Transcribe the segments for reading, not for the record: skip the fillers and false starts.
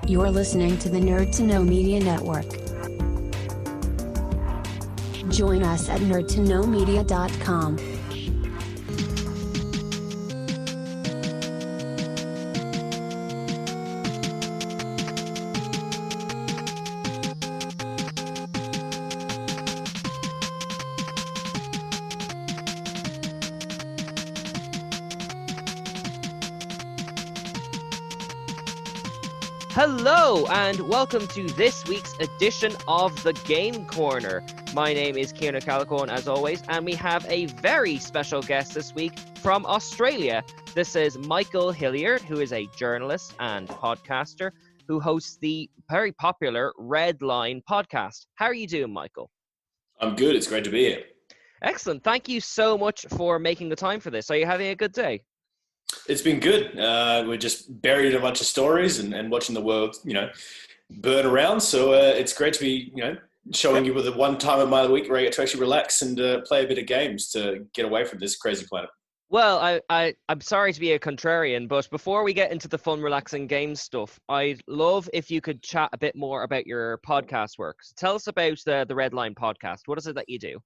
You're listening to the Nerd to Know Media Network. Join us at nerdtoknowmedia.com. Hello and welcome to this week's edition of the Game Corner. My name is Kieran Calicorn as always, and we have a very special guest this week from Australia. This is Michael Hilliard, who is a journalist and podcaster who hosts the very popular Red Line podcast. How are you doing, Michael? I'm good. It's great to be here. Excellent. Thank you so much for making the time for this. Are you having a good day? It's been good. We're just buried in a bunch of stories and watching the world, burn around. So it's great to be, showing you with the one time of my week where I get to actually relax and play a bit of games to get away from this crazy planet. Well, I'm sorry to be a contrarian, but before we get into the fun, relaxing game stuff, I'd love if you could chat a bit more about your podcast work. So tell us about the Red Line podcast. What is it that you do?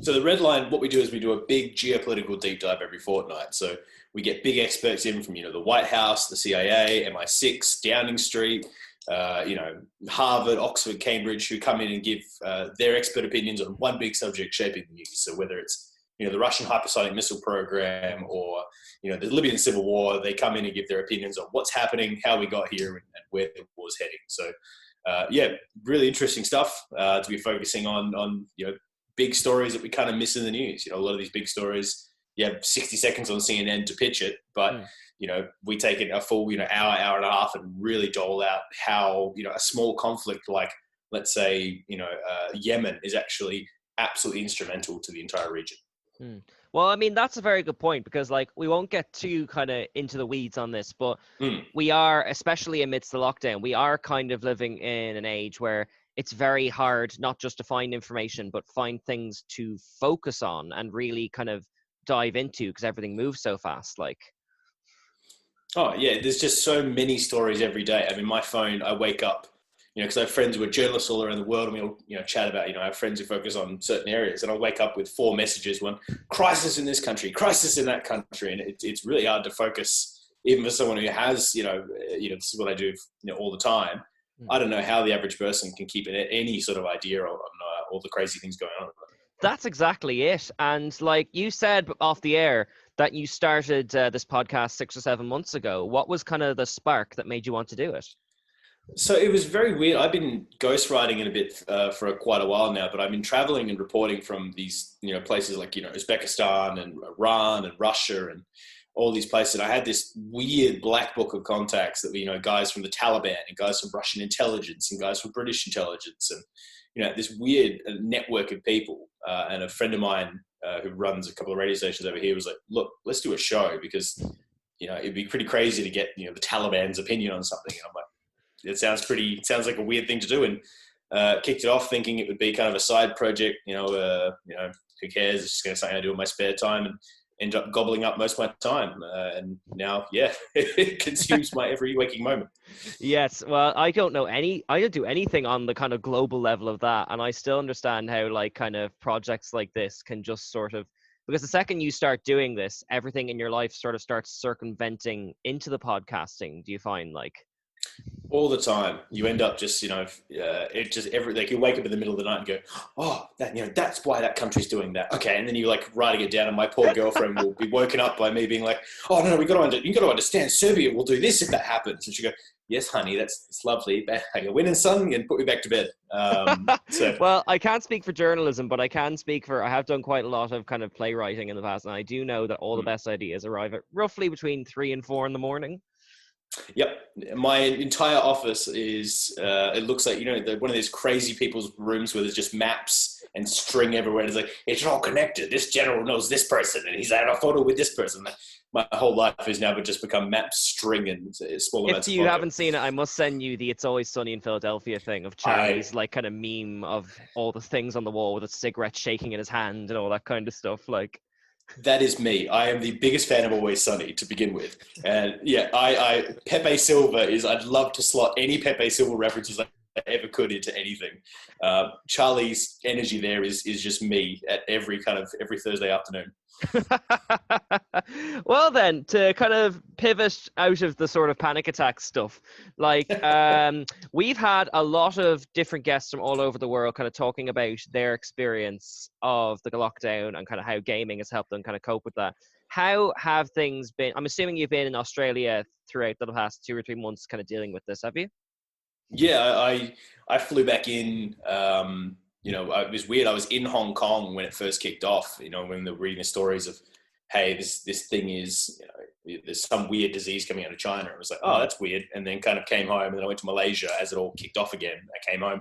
So the Red Line, what we do is we do a big geopolitical deep dive every fortnight. So we get big experts in from, the White House, the CIA, MI6, Downing Street, Harvard, Oxford, Cambridge, who come in and give their expert opinions on one big subject shaping the news. So whether it's, the Russian hypersonic missile program or, the Libyan civil war, they come in and give their opinions on what's happening, how we got here, and where the war's heading. So, really interesting stuff to be focusing on big stories that we kind of miss in the news. A lot of these big stories, you have 60 seconds on CNN to pitch it, but, we take it a full, hour and a half and really dole out how, a small conflict like, let's say, Yemen is actually absolutely instrumental to the entire region. Well, I mean, that's a very good point because, we won't get too kind of into the weeds on this, but we are, especially amidst the lockdown, we are kind of living in an age where it's very hard not just to find information, but find things to focus on and really kind of dive into because everything moves so fast. Oh, yeah, there's just so many stories every day. I mean, my phone, I wake up, because I have friends who are journalists all around the world, and we all, chat about, I have friends who focus on certain areas, and I'll wake up with 4 messages, one, crisis in this country, crisis in that country, and it's really hard to focus, even for someone who has, this is what I do, all the time. I don't know how the average person can keep any sort of idea on all the crazy things going on. That's exactly it. And you said off the air that you started this podcast 6 or 7 months ago. What was kind of the spark that made you want to do it? So it was very weird. I've been ghostwriting in a bit for quite a while now, but I've been traveling and reporting from these, places like, Uzbekistan and Iran and Russia and all these places. And I had this weird black book of contacts that, guys from the Taliban and guys from Russian intelligence and guys from British intelligence and, this weird network of people. And a friend of mine who runs a couple of radio stations over here was like, look, let's do a show because, it'd be pretty crazy to get, the Taliban's opinion on something. And I'm like, it sounds like a weird thing to do. And kicked it off thinking it would be kind of a side project, who cares? It's just going to be something I do in my spare time and end up gobbling up most of my time. And now, it consumes my every waking moment. Yes. Well, I don't do anything on the kind of global level of that. And I still understand how kind of projects like this can just sort of, because the second you start doing this, everything in your life sort of starts circumventing into the podcasting. Do you find all the time you end up just it just you wake up in the middle of the night and go, oh, that that's why that country's doing that, okay, and then you writing it down, and my poor girlfriend will be woken up by me being like, oh no, you got to understand, Serbia will do this if that happens, and she go, yes honey, it's lovely, but I go, win and son, and put me back to bed. Well, I can't speak for journalism, but I can speak for, I have done quite a lot of kind of playwriting in the past, and I do know that all the best ideas arrive at roughly between 3 and 4 in the morning. Yep. My entire office is, it looks like, one of these crazy people's rooms where there's just maps and string everywhere. It's like, it's all connected. This general knows this person and he's had a photo with this person. My whole life has now just become map string and small amounts of If you haven't seen it, I must send you the It's Always Sunny in Philadelphia thing of Charlie's kind of meme of all the things on the wall with a cigarette shaking in his hand and all that kind of stuff. That is me. I am the biggest fan of Always Sunny to begin with. And yeah, Pepe Silva I'd love to slot any Pepe Silva references I ever could into anything. Charlie's energy there is just me at every Thursday afternoon. Well then, to kind of pivot out of the sort of panic attack stuff, like we've had a lot of different guests from all over the world kind of talking about their experience of the lockdown and kind of how gaming has helped them kind of cope with that. How have things been? I'm assuming you've been in Australia throughout the past 2 or 3 months kind of dealing with this, have you? Yeah, I flew back in. It was weird. I was in Hong Kong when it first kicked off. When they were reading the stories of, hey, this thing is, there's some weird disease coming out of China. It was like, oh, that's weird. And then kind of came home, and then I went to Malaysia as it all kicked off again. I came home.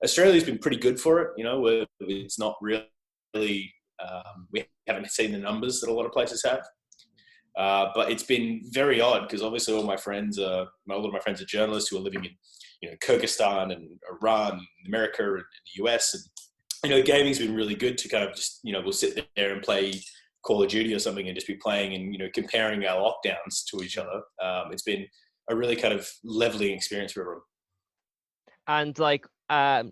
Australia's been pretty good for it. It's not really. We haven't seen the numbers that a lot of places have. But it's been very odd because obviously a lot of my friends are journalists who are living in, Kyrgyzstan and Iran, and America and the US. And, gaming's been really good to kind of just, we'll sit there and play Call of Duty or something and just be playing and, comparing our lockdowns to each other. It's been a really kind of leveling experience for everyone. And like,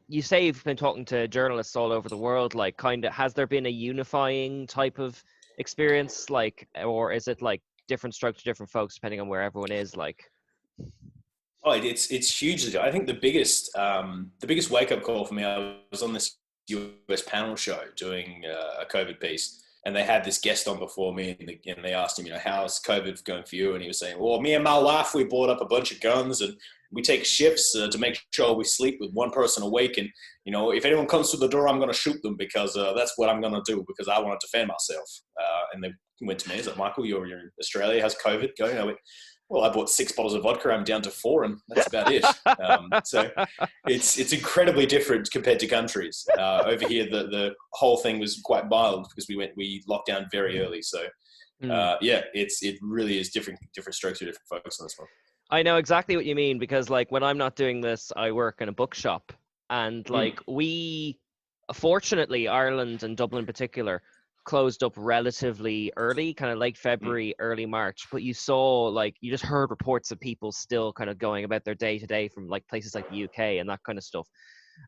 you say you've been talking to journalists all over the world, like kind of, has there been a unifying type of experience, like, or is it like different strokes for different folks depending on where everyone is, like? Oh, it's hugely. I think the biggest wake up call for me, I was on this US panel show doing a COVID piece, and they had this guest on before me, and they asked him, how's COVID going for you? And he was saying, well, me and my wife, we bought up a bunch of guns, and we take shifts to make sure we sleep with one person awake. And, if anyone comes through the door, I'm going to shoot them because that's what I'm going to do because I want to defend myself. And they went to me, he's like, Michael, you're in Australia, how's COVID going? I went, well, I bought 6 bottles of vodka. I'm down to 4, and that's about it. So it's incredibly different compared to countries. Over here, the whole thing was quite mild because we locked down very early. So it really is different strokes for different folks on this one. I know exactly what you mean because like when I'm not doing this, I work in a bookshop, and like we, fortunately, Ireland and Dublin in particular, closed up relatively early, kind of late February, early March. But you just heard reports of people still kind of going about their day to day from like places like the UK and that kind of stuff.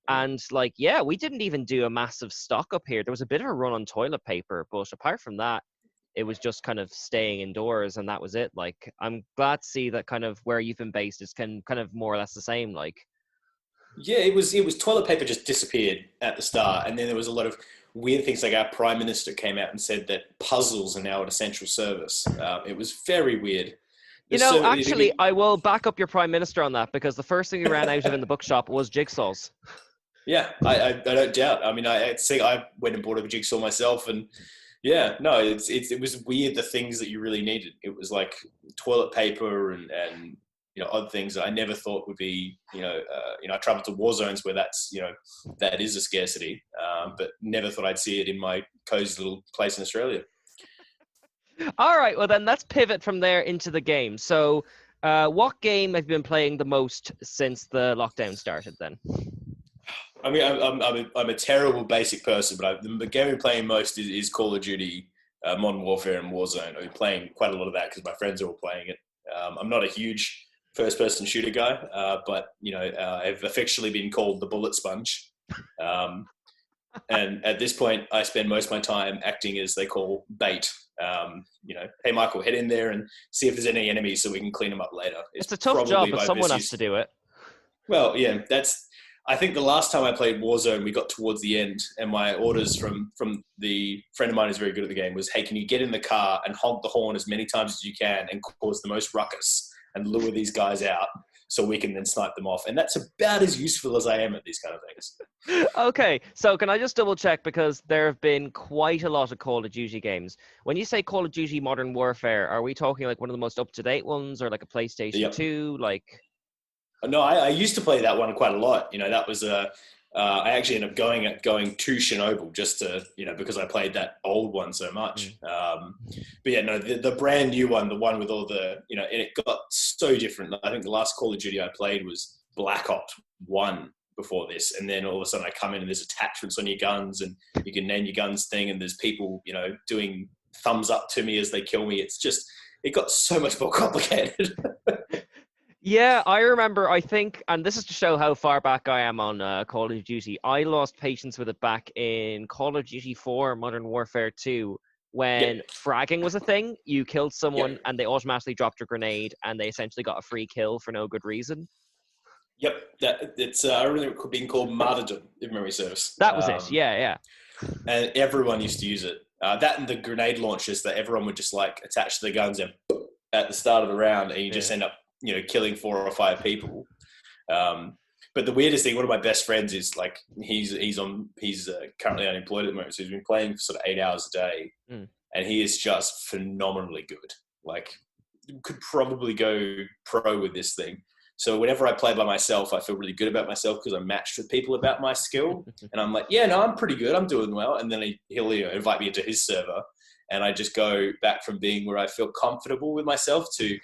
And like, yeah, we didn't even do a massive stock up here. There was a bit of a run on toilet paper, but apart from that, it was just kind of staying indoors and that was it. Like, I'm glad to see that kind of where you've been based is kind of more or less the same. Like, yeah, it was toilet paper just disappeared at the start, and then there was a lot of weird things like our Prime Minister came out and said that puzzles are now an essential service. It was very weird. Actually, I will back up your Prime Minister on that because the first thing we ran out of in the bookshop was jigsaws. Yeah, I don't doubt. I mean, I went and bought a jigsaw myself, and yeah, no, it was weird the things that you really needed. It was like toilet paper and odd things that I never thought would be, I traveled to war zones where that's, that is a scarcity, but never thought I'd see it in my cozy little place in Australia. All right, well then let's pivot from there into the game. So what game have you been playing the most since the lockdown started then? I mean, I'm a terrible basic person, but the game I'm playing most is Call of Duty, Modern Warfare and Warzone. I've been playing quite a lot of that because my friends are all playing it. I'm not a huge first-person shooter guy, but I've affectionately been called the bullet sponge. And at this point, I spend most of my time acting as they call bait. Hey Michael, head in there and see if there's any enemies so we can clean them up later. It's a tough job, but someone has to do it. Well, yeah, I think the last time I played Warzone, we got towards the end, and my orders from the friend of mine who's very good at the game was, hey, can you get in the car and honk the horn as many times as you can and cause the most ruckus and lure these guys out so we can then snipe them off. And that's about as useful as I am at these kind of things. Okay, so can I just double check, because there have been quite a lot of Call of Duty games. When you say Call of Duty Modern Warfare, are we talking like one of the most up-to-date ones or like a PlayStation 2? Like, no, I used to play that one quite a lot. That was I actually ended up going to Chernobyl just to, because I played that old one so much. But yeah, no, the brand new one, the one with all the, and it got so different. I think the last Call of Duty I played was Black Ops 1 before this. And then all of a sudden I come in and there's attachments on your guns and you can name your guns thing. And there's people, doing thumbs up to me as they kill me. It got so much more complicated. Yeah, I remember, I think, and this is to show how far back I am on Call of Duty, I lost patience with it back in Call of Duty 4 Modern Warfare 2 when Yep. fragging was a thing. You killed someone Yep. and they automatically dropped a grenade and they essentially got a free kill for no good reason. Yep, it's I remember it being called martyrdom, if memory serves. That was it, yeah. And everyone used to use it. That and the grenade launchers that everyone would just like attach to the guns and at the start of the round, and you just end up, killing 4 or 5 people. But the weirdest thing, one of my best friends is like he's currently unemployed at the moment, so he's been playing for sort of 8 hours a day, and he is just phenomenally good. Like, could probably go pro with this thing. So whenever I play by myself, I feel really good about myself because I'm matched with people about my skill. And I'm like, yeah, no, I'm pretty good. I'm doing well. And then he'll invite me into his server. And I just go back from being where I feel comfortable with myself to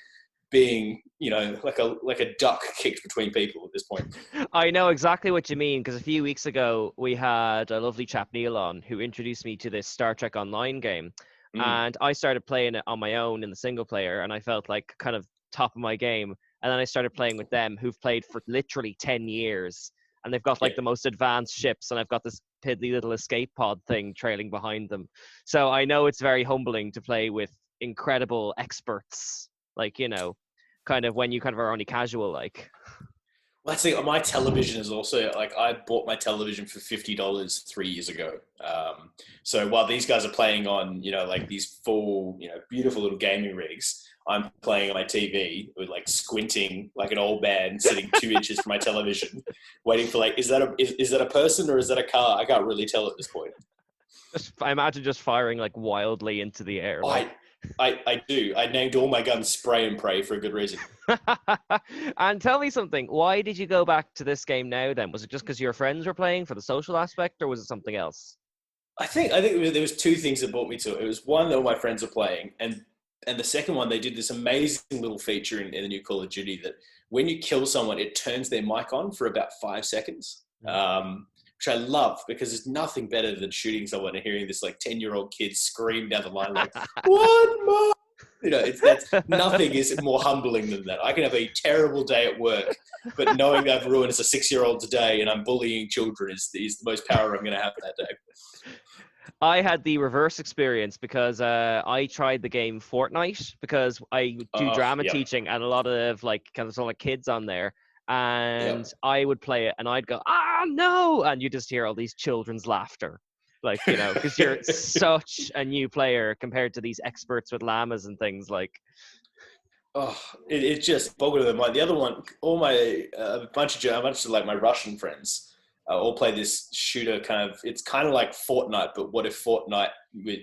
being, like a duck kicked between people at this point. I know exactly what you mean, because a few weeks ago, we had a lovely chap, Neil, on, who introduced me to this Star Trek Online game. And I started playing it on my own in the single player, and I felt like kind of top of my game. And then I started playing with them, who've played for literally 10 years. And they've got like the most advanced ships. And I've got this piddly little escape pod thing trailing behind them. So I know it's very humbling to play with incredible experts. Like, kind of when you kind of are only casual, like. Well, that's the thing. My television is also, like, I bought my television for $50 3 years ago. So while these guys are playing on, like these full, beautiful little gaming rigs, I'm playing on my TV with like squinting like an old man sitting 2 inches from my television, waiting for like, is that a person or is that a car? I can't really tell at this point. I imagine just firing like wildly into the air. I do. I named all my guns Spray and Pray for a good reason. And tell me something. Why did you go back to this game now then? Was it just because your friends were playing for the social aspect, or was it something else? I think there was 2 things that brought me to it. It was one, that all my friends were playing, and the second one, they did this amazing little feature in the new Call of Duty that when you kill someone, it turns their mic on for about 5 seconds, which I love because there's nothing better than shooting someone and hearing this like 10-year-old kid scream down the line like, "One more!" Nothing is more humbling than that. I can have a terrible day at work, but knowing that I've ruined as a 6-year-old's day and I'm bullying children is the most power I'm going to have that day. I had the reverse experience because I tried the game Fortnite because I do drama teaching and a lot of like kind of kids on there, and I would play it and I'd go, no, and you just hear all these children's laughter, like, because you're such a new player compared to these experts with llamas and things like. Oh, it just boggled them. Like the other one, all my a bunch of like my Russian friends. All play this shooter kind of, it's kind of like Fortnite, but what if Fortnite with,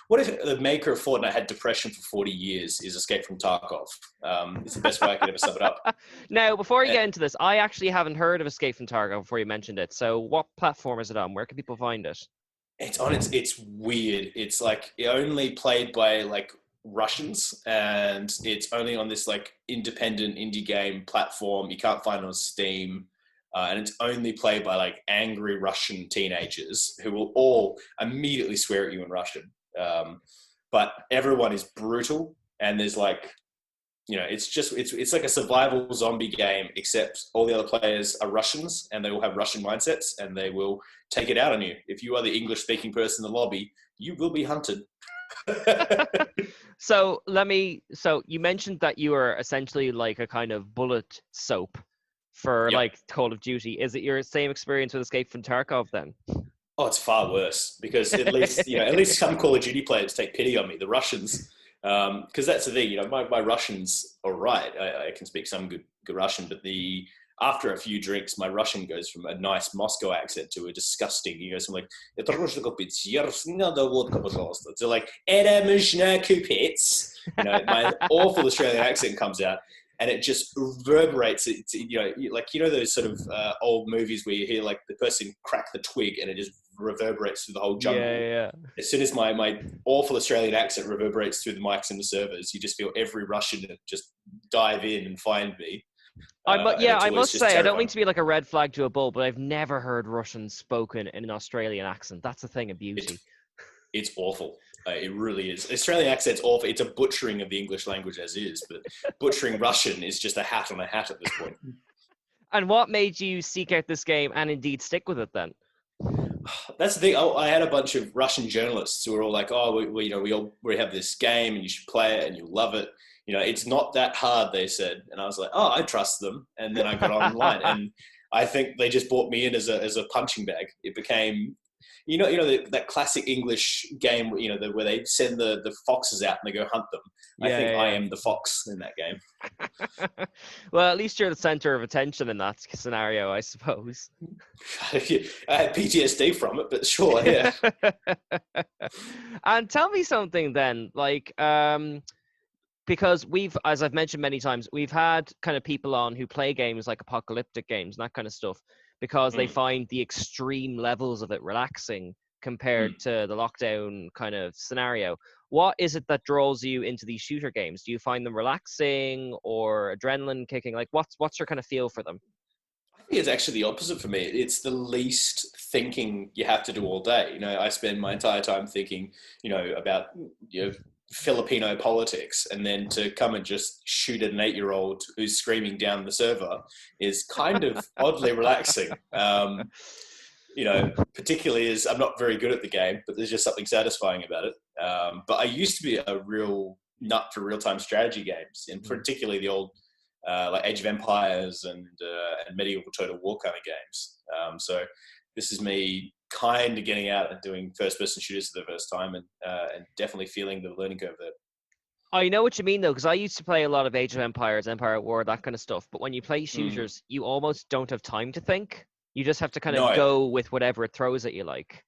what if the maker of Fortnite had depression for 40 years is Escape from Tarkov? It's the best way I could ever sum it up. Now, before you get into this, I actually haven't heard of Escape from Tarkov before you mentioned it. So what platform is it on? Where can people find it? It's weird. It's like only played by like Russians, and it's only on this like independent indie game platform. You can't find it on Steam. And it's only played by like angry Russian teenagers who will all immediately swear at you in Russian. But everyone is brutal, and there's like, it's like a survival zombie game, except all the other players are Russians and they all have Russian mindsets, and they will take it out on you. If you are the English speaking person in the lobby, you will be hunted. So you mentioned that you are essentially like a kind of bullet soap for like Call of Duty. Is it your same experience with Escape from Tarkov then? Oh, it's far worse because at least some Call of Duty players take pity on me. The Russians, because that's the thing. My Russian's all right. I can speak some good Russian, but after a few drinks, my Russian goes from a nice Moscow accent to a disgusting. He goes from like so like my awful Australian accent comes out. And it just reverberates. It's, those sort of old movies where you hear like the person crack the twig and it just reverberates through the whole jungle. Yeah. As soon as my awful Australian accent reverberates through the mics and the servers, you just feel every Russian just dive in and find me. I must say, terrifying. I don't mean to be like a red flag to a bull, but I've never heard Russian spoken in an Australian accent. That's a thing of beauty. It's awful. It really is. Australian accent's awful. It's a butchering of the English language as is, but butchering Russian is just a hat on a hat at this point. And what made you seek out this game and indeed stick with it then? That's the thing. I had a bunch of Russian journalists who were all like, "Oh, we have this game, and you should play it, and you'll love it. It's not that hard," they said, and I was like, "Oh, I trust them." And then I got online, and I think they just brought me in as a punching bag. It became, that classic English game, where they send the foxes out and they go hunt them. I am the fox in that game. Well, at least you're the center of attention in that scenario, I suppose. I had PTSD from it, but sure, yeah. And tell me something then, like, because as I've mentioned many times, we've had kind of people on who play games like apocalyptic games and that kind of stuff because they find the extreme levels of it relaxing compared to the lockdown kind of scenario. What is it that draws you into these shooter games? Do you find them relaxing or adrenaline kicking? Like, what's your kind of feel for them? I think it's actually the opposite for me. It's the least thinking you have to do all day. I spend my entire time thinking, about Filipino politics, and then to come and just shoot at an 8-year-old who's screaming down the server is kind of oddly relaxing. Particularly as I'm not very good at the game, but there's just something satisfying about it. But I used to be a real nut for real-time strategy games, and particularly the old like Age of Empires and medieval Total War kind of games. So this is me kind of getting out and doing first-person shooters for the first time, and definitely feeling the learning curve there. I know what you mean, though, because I used to play a lot of Age of Empires, Empire at War, that kind of stuff. But when you play shooters, you almost don't have time to think. You just have to kind of go with whatever it throws at you, like.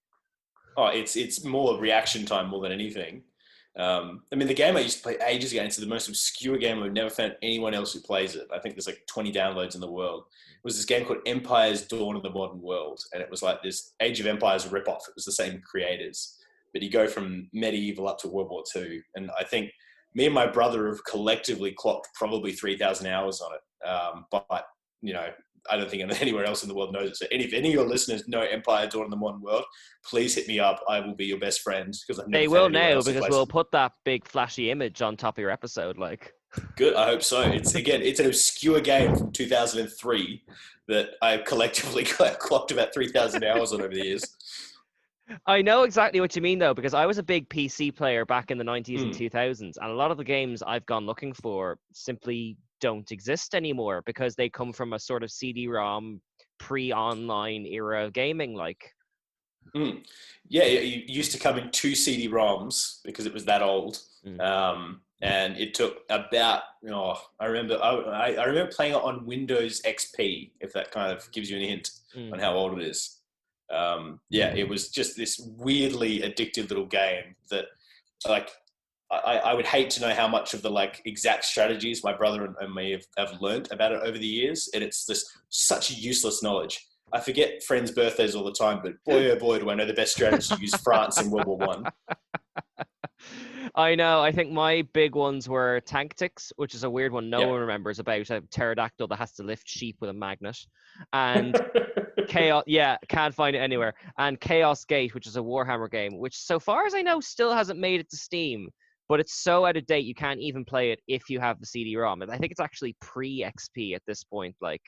Oh, it's more reaction time more than anything. The game I used to play ages ago, it's the most obscure game. I've never found anyone else who plays it. I think there's like 20 downloads in the world. It was this game called Empire's Dawn of the Modern World, and it was like this Age of Empires ripoff. It was the same creators, but you go from medieval up to World War II, and I think me and my brother have collectively clocked probably 3,000 hours on it. But I don't think anywhere else in the world knows it. So if any of your listeners know Empire Dawn of the Modern World, please hit me up. I will be your best friend, because they will now, because we'll put that big flashy image on top of your episode. Like, good. I hope so. It's an obscure game from 2003 that I've collectively clocked about 3,000 hours on over the years. I know exactly what you mean, though, because I was a big PC player back in the 90s and 2000s, and a lot of the games I've gone looking for simply don't exist anymore because they come from a sort of CD-ROM pre-online era of gaming, like. Yeah, it used to come in 2 CD-ROMs because it was that old. And it took about, I remember playing it on Windows XP, if that kind of gives you a hint on how old it is. It was just this weirdly addictive little game that, like, I would hate to know how much of the exact strategies my brother and me have learnt about it over the years, and it's such useless knowledge. I forget friends' birthdays all the time, but boy oh boy do I know the best strategy to use France in World War One. I know. I think my big ones were Tactics, which is a weird one no one remembers, about a pterodactyl that has to lift sheep with a magnet, and Chaos. Yeah, can't find it anywhere. And Chaos Gate, which is a Warhammer game, which, so far as I know, still hasn't made it to Steam. But it's so out of date, you can't even play it if you have the CD-ROM. And I think it's actually pre-XP at this point. Like,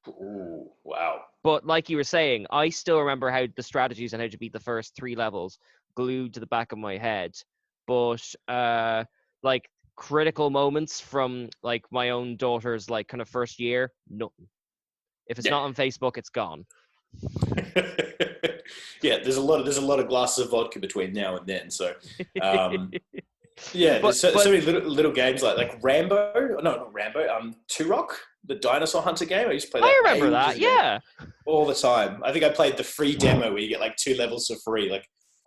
ooh, wow. But like you were saying, I still remember how the strategies and how to beat the first 3 levels glued to the back of my head. But critical moments from like my own daughter's kind of first year, nothing. If it's not on Facebook, it's gone. Yeah, there's a lot of glasses of vodka between now and then. So, there's so many little games like Rambo. No, not Rambo. Turok, the dinosaur hunter game. I used to play that. I remember that. Yeah, all the time. I think I played the free demo where you get 2 levels for free,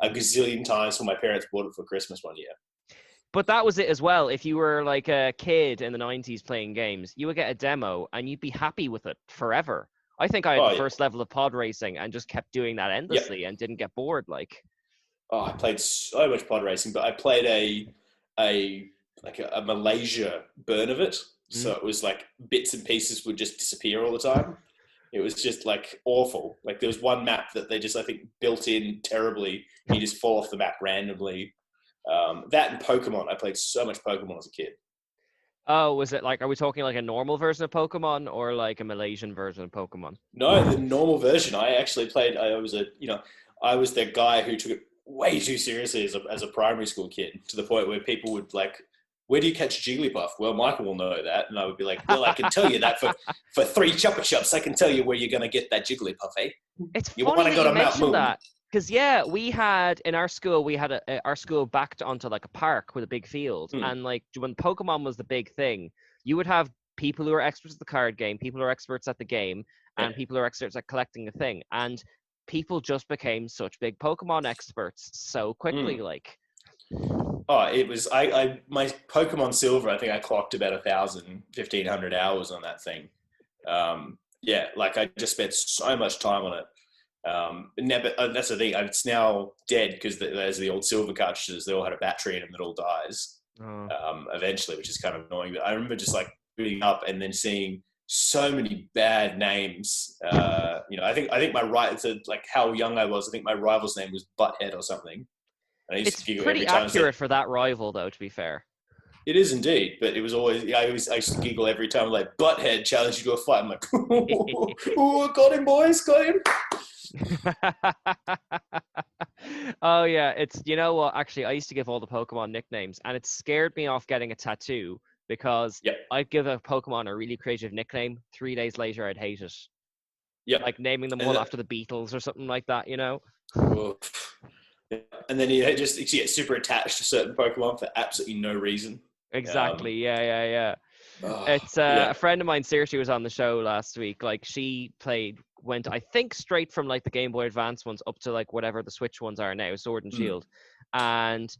a gazillion times when my parents bought it for Christmas one year. But that was it as well. If you were like a kid in the 90s playing games, you would get a demo and you'd be happy with it forever. I think I had the first level of pod racing and just kept doing that endlessly and didn't get bored. I played so much pod racing, but I played a Malaysia burn of it. So it was bits and pieces would just disappear all the time. It was just awful. There was one map that they just, I think, built in terribly. You just fall off the map randomly. That and Pokemon. I played so much Pokemon as a kid. Oh, was it like, are we talking like a normal version of Pokemon or like a Malaysian version of Pokemon? No, the normal version. I actually played. I was the guy who took it way too seriously as a primary school kid, to the point where people would like, "Where do you catch a Jigglypuff?" Well, Michael will know that, and I would be like, "Well, I can tell you that for 3 Chupa Chups. I can tell you where you're gonna get that Jigglypuff, eh? It's You funny want to that go you to Mount mentioned Moon?" that. Because, yeah, we had in our school, our school backed onto like a park with a big field. Hmm. And like when Pokemon was the big thing, you would have people who are experts at the card game, people who are experts at the game, and Yeah. people who are experts at collecting the thing. And people just became such big Pokemon experts so quickly. Hmm. Like, Oh, it was my Pokemon Silver. I think I clocked about 1,500 hours on that thing. Yeah, like I just spent so much time on it. That's the thing. It's now dead because there's the old silver cartridges. They all had a battery in them that all dies oh. eventually, which is kind of annoying. But I remember just like booting up and then seeing so many bad names. I think my like how young I was. I think my rival's name was Butthead or something. And I used It's to giggle pretty every time. accurate for that rival, though, to be fair. It is indeed, but it was always. I used to giggle every time, like Butthead challenged you to a fight. I'm like, oh, got him, boys, got him. Oh yeah, it's, you know what, actually I used to give all the Pokemon nicknames, and it scared me off getting a tattoo because Yep. I'd give a Pokemon a really creative nickname, 3 days later I'd hate it. Yep. Like naming them And all then- after the Beatles or something like that, you know? Oh. And then you just get super attached to certain Pokemon for absolutely no reason. Exactly. Yeah. Oh, It's yeah. a friend of mine, Seriously, was on the show last week. Like, she went, I think, straight from like the Game Boy Advance ones up to like whatever the Switch ones are now, Sword and Shield, and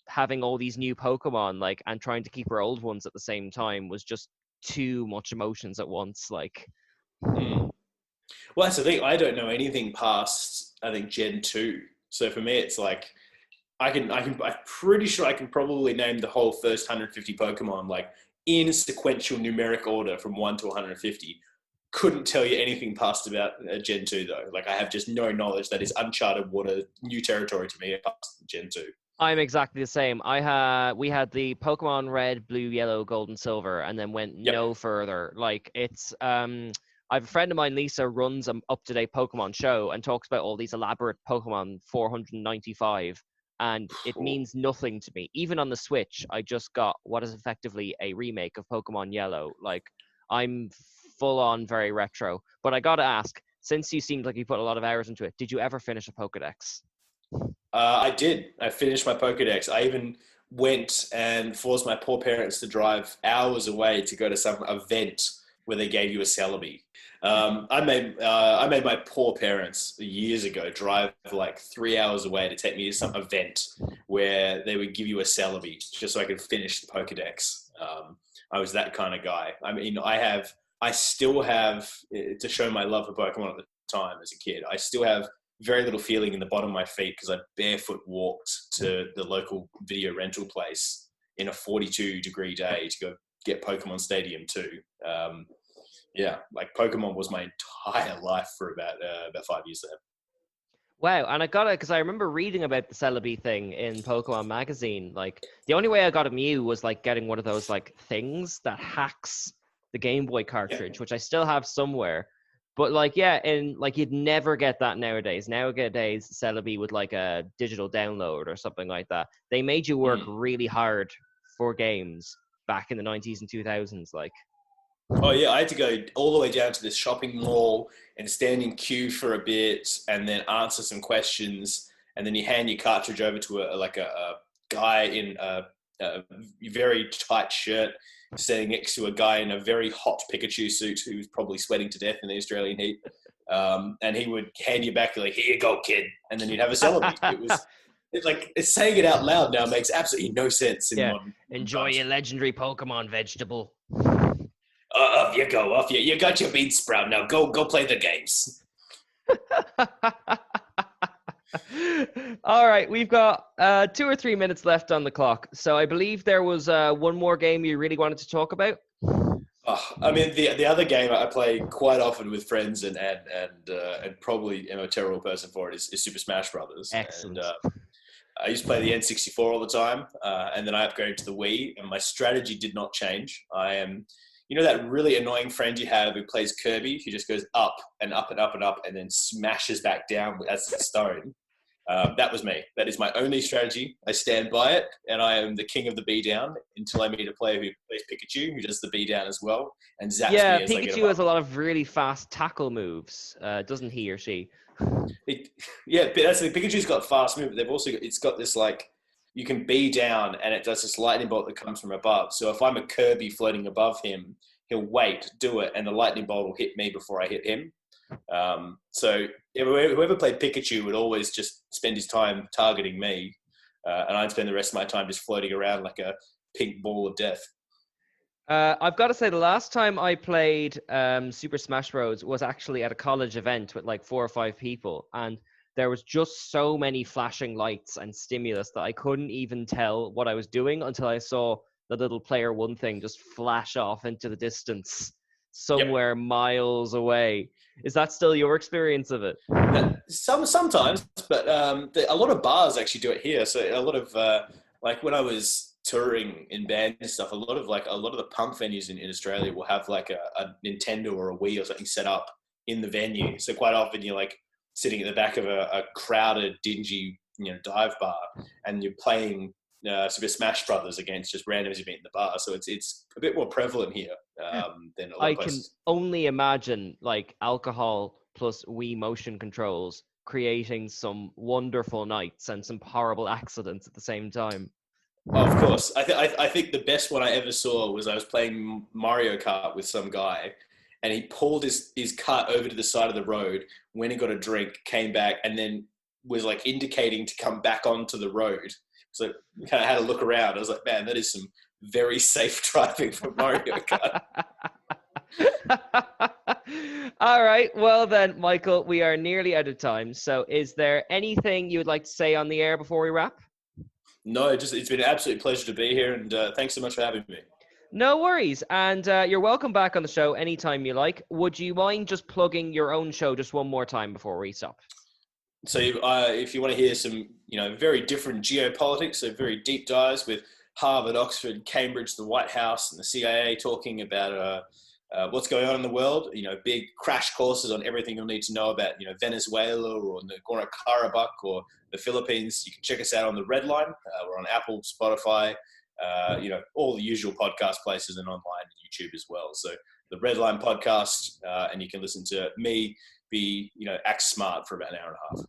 having all these new Pokemon, like, and trying to keep her old ones at the same time was just too much emotions at once. Like, Mm. Well, that's the thing. I don't know anything past, I think, Gen 2. So for me, it's like, I'm pretty sure I can probably name the whole first 150 Pokemon, like, in sequential numeric order from 1 to 150. Couldn't tell you anything past about Gen 2, though. Like, I have just no knowledge. That is uncharted water, new territory to me past Gen 2. I'm exactly the same. We had the Pokemon Red, Blue, Yellow, Gold, and Silver, and then went Yep. no further. Like, it's I have a friend of mine, Lisa, runs an up-to-date Pokemon show and talks about all these elaborate Pokemon 495, and it Cool. means nothing to me. Even on the Switch, I just got what is effectively a remake of Pokemon Yellow. Like, I'm full-on very retro. But I gotta ask, since you seemed like you put a lot of hours into it, did you ever finish a Pokedex? I did. I finished my Pokedex. I even went and forced my poor parents to drive hours away to go to some event where they gave you a Celebi. I made my poor parents years ago drive like 3 hours away to take me to some event where they would give you a Celebi just so I could finish the Pokedex. I was that kind of guy. I mean, I still have, to show my love for Pokemon at the time as a kid, I still have very little feeling in the bottom of my feet because I barefoot walked to the local video rental place in a 42-degree day to go get Pokemon Stadium 2. Yeah, like Pokemon was my entire life for about 5 years there. Wow, and I got it because I remember reading about the Celebi thing in Pokemon magazine. Like, the only way I got a Mew was like getting one of those like things that hacks the Game Boy cartridge, which I still have somewhere. But like, yeah, and like you'd never get that nowadays. Nowadays, Celebi with like a digital download or something like that. They made you work really hard for games back in the 90s and 2000s. Like, oh yeah, I had to go all the way down to this shopping mall and stand in queue for a bit, and then answer some questions, and then you hand your cartridge over to a guy in a very tight shirt, standing next to a guy in a very hot Pikachu suit who's probably sweating to death in the Australian heat, and he would hand you back like, "Here you go, kid," and then you'd have a Celebi. It's like, it's saying it out loud now makes absolutely no sense in modern enjoy times. your legendary Pokemon vegetable. Off you go, off you. You got your bean sprout now. Go play the games. All right, we've got 2 or 3 minutes left on the clock. So I believe there was one more game you really wanted to talk about. Oh, I mean, the other game I play quite often with friends and probably am a terrible person for it is Super Smash Brothers. Excellent. And, I used to play the N64 all the time, and then I upgraded to the Wii, and my strategy did not change. I am, that really annoying friend you have who plays Kirby, who just goes up and up and up and up, and then smashes back down as a stone. That was me. That is my only strategy. I stand by it, and I am the king of the beatdown until I meet a player who plays Pikachu, who does the beatdown as well, and zaps me as I get Pikachu above. has a lot of really fast tackle moves, doesn't he or she? But that's the Pikachu's got fast move, but they've also it's got this you can be down, and it does this lightning bolt that comes from above. So if I'm a Kirby floating above him, he'll wait, do it, and the lightning bolt will hit me before I hit him. So whoever played Pikachu would always just spend his time targeting me, and I'd spend the rest of my time just floating around like a pink ball of death. I've got to say, the last time I played Super Smash Bros. Was actually at a college event with like 4 or 5 people, and there was just so many flashing lights and stimulus that I couldn't even tell what I was doing until I saw the little player one thing just flash off into the distance somewhere miles away. Is that still your experience of it? Sometimes, but a lot of bars actually do it here. So a lot of when I was touring in bands and stuff, a lot of the punk venues in Australia will have like a Nintendo or a Wii or something set up in the venue. So quite often you're like sitting at the back of a crowded, dingy, dive bar, and you're playing Super Smash Brothers against just randoms you meet in the bar. So it's a bit more prevalent here than a lot of places. I can only imagine like alcohol plus Wii motion controls creating some wonderful nights and some horrible accidents at the same time. Oh, of course. I think the best one I ever saw was I was playing Mario Kart with some guy, and he pulled his cart over to the side of the road, went and got a drink, came back, and then was like indicating to come back onto the road. So kind of had a look around. I was like, man, that is some very safe driving for Mario Kart. All right. Well then, Michael, we are nearly out of time. So is there anything you would like to say on the air before we wrap? No, it's been an absolute pleasure to be here, and thanks so much for having me. No worries. And you're welcome back on the show anytime you like. Would you mind just plugging your own show just one more time before we stop? So if you want to hear some, very different geopolitics, so very deep dives with Harvard, Oxford, Cambridge, the White House, and the CIA talking about what's going on in the world, big crash courses on everything you'll need to know about, Venezuela or Nagorno-Karabakh or the Philippines. You can check us out on the Red Line. We're on Apple, Spotify, all the usual podcast places, and online and YouTube as well. So the Red Line podcast, and you can listen to me act smart for about an hour and a half.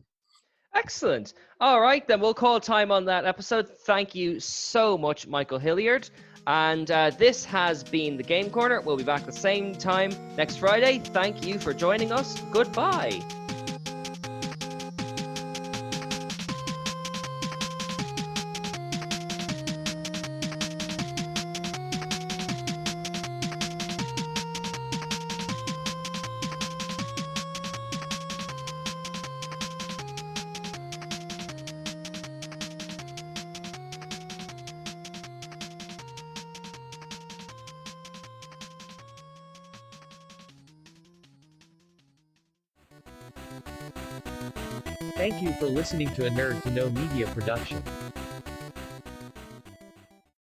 Excellent. All right, then we'll call time on that episode. Thank you so much, Michael Hilliard. And this has been the Game Corner. We'll be back the same time next Friday. Thank you for joining us. Goodbye. Thank you for listening to a Nerd to Know Media production.